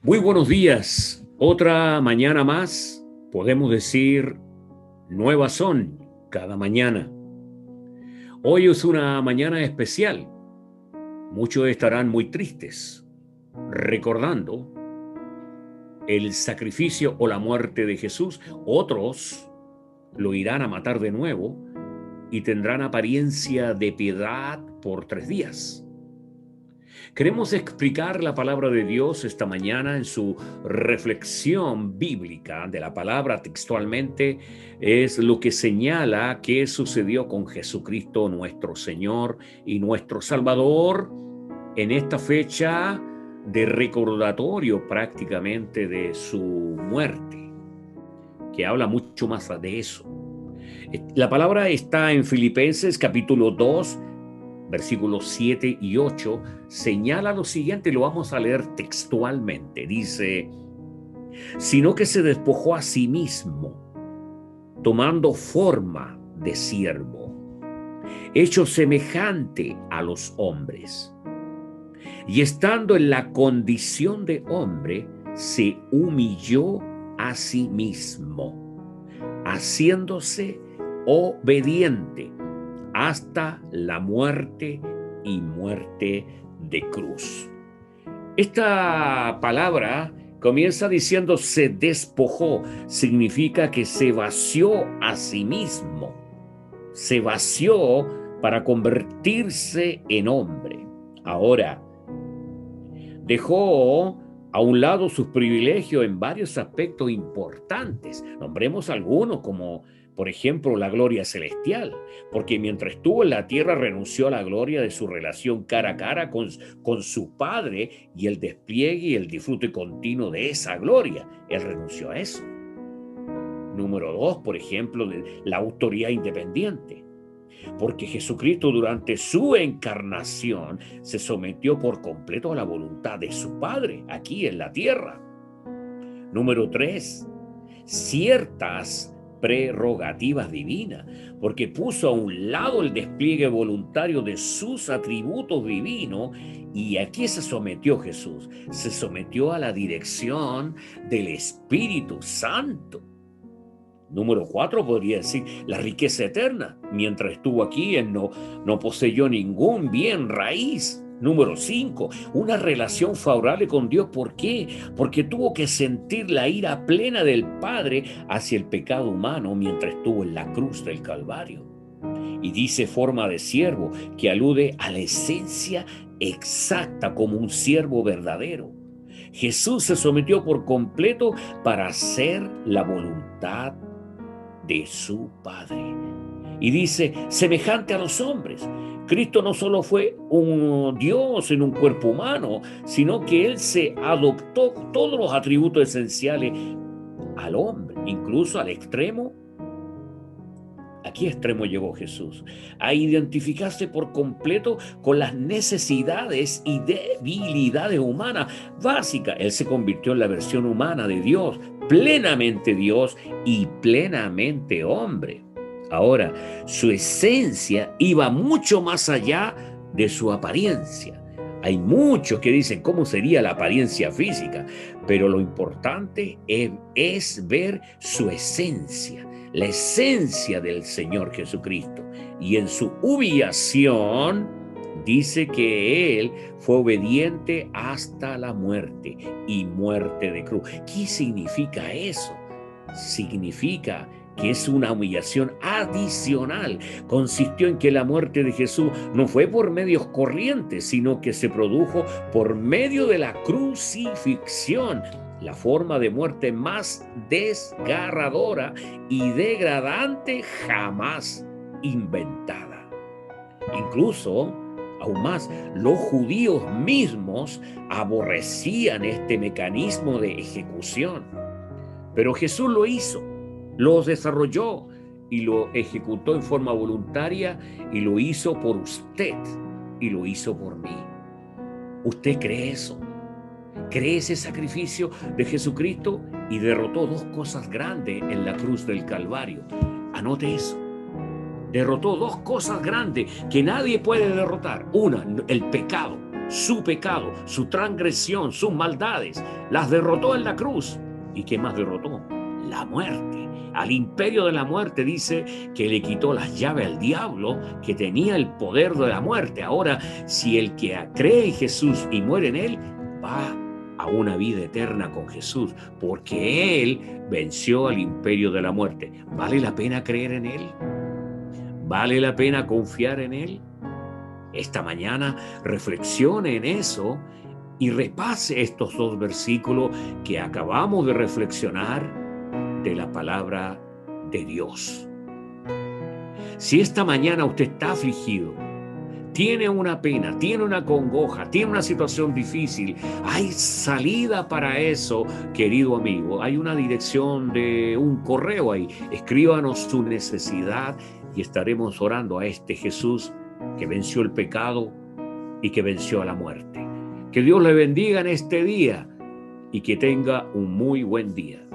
Muy buenos días. Otra mañana más, podemos decir, nuevas son cada mañana. Hoy es una mañana especial. Muchos estarán muy tristes, recordando el sacrificio o la muerte de Jesús. Otros lo irán a matar de nuevo y tendrán apariencia de piedad por 3 días. Queremos explicar la palabra de Dios esta mañana en su reflexión bíblica de la palabra textualmente. Es lo que señala qué sucedió con Jesucristo, nuestro Señor y nuestro Salvador, en esta fecha de recordatorio prácticamente de su muerte, que habla mucho más de eso. La palabra está en Filipenses capítulo 2, versículos 7 y 8, señala lo siguiente, lo vamos a leer textualmente. Dice, sino que se despojó a sí mismo, tomando forma de siervo, hecho semejante a los hombres. Y estando en la condición de hombre, se humilló a sí mismo, haciéndose obediente hasta la muerte y muerte de cruz. Esta palabra comienza diciendo se despojó, significa que se vació a sí mismo, se vació para convertirse en hombre. Ahora, dejó a un lado sus privilegios en varios aspectos importantes. Nombremos algunos como, por ejemplo, la gloria celestial, porque mientras estuvo en la tierra renunció a la gloria de su relación cara a cara con su Padre y el despliegue y el disfrute continuo de esa gloria. Él renunció a eso. Número 2, por ejemplo, la autoridad independiente, porque Jesucristo durante su encarnación se sometió por completo a la voluntad de su Padre aquí en la tierra. Número 3, ciertas prerrogativas divinas, porque puso a un lado el despliegue voluntario de sus atributos divinos y aquí se sometió Jesús, se sometió a la dirección del Espíritu Santo. Número 4 podría decir la riqueza eterna. Mientras estuvo aquí, él no poseyó ningún bien raíz. Número 5, una relación favorable con Dios. ¿Por qué? Porque tuvo que sentir la ira plena del Padre hacia el pecado humano mientras estuvo en la cruz del Calvario. Y dice forma de siervo, que alude a la esencia exacta como un siervo verdadero. Jesús se sometió por completo para hacer la voluntad de su Padre. Y dice, semejante a los hombres. Cristo no solo fue un Dios en un cuerpo humano, sino que Él se adoptó todos los atributos esenciales al hombre, incluso al extremo. ¿A qué extremo llegó Jesús? A identificarse por completo con las necesidades y debilidades humanas básicas. Él se convirtió en la versión humana de Dios y plenamente hombre. Ahora, su esencia iba mucho más allá de su apariencia. Hay muchos que dicen cómo sería la apariencia física, pero lo importante es ver su esencia, la esencia del Señor Jesucristo. Y en su humillación dice que Él fue obediente hasta la muerte y muerte de cruz. ¿Qué significa eso? Significa que es una humillación adicional. Consistió en que la muerte de Jesús no fue por medios corrientes, sino que se produjo por medio de la crucifixión, la forma de muerte más desgarradora y degradante jamás inventada. Incluso, aún más, los judíos mismos aborrecían este mecanismo de ejecución. Pero Jesús lo hizo, lo desarrolló y lo ejecutó en forma voluntaria y lo hizo por usted y lo hizo por mí. ¿Usted cree eso? ¿Cree ese sacrificio de Jesucristo? Y derrotó 2 cosas grandes en la cruz del Calvario. Anote eso. Derrotó 2 cosas grandes que nadie puede derrotar. Una, el pecado. su pecado, su transgresión, sus maldades. Las derrotó en la cruz. ¿Y qué más derrotó? La muerte. Al imperio de la muerte dice que le quitó las llaves al diablo, que tenía el poder de la muerte. Ahora, si el que cree en Jesús y muere en él, va a una vida eterna con Jesús, porque él venció al imperio de la muerte. ¿Vale la pena creer en él? ¿Vale la pena confiar en él? Esta mañana reflexione en eso y repase estos 2 versículos que acabamos de reflexionar de la palabra de Dios. Si esta mañana usted está afligido, tiene una pena, tiene una congoja, tiene una situación difícil, hay salida para eso, querido amigo. Hay una dirección de un correo ahí. Escríbanos su necesidad y estaremos orando a este Jesús que venció el pecado y que venció a la muerte. Que Dios le bendiga en este día y que tenga un muy buen día.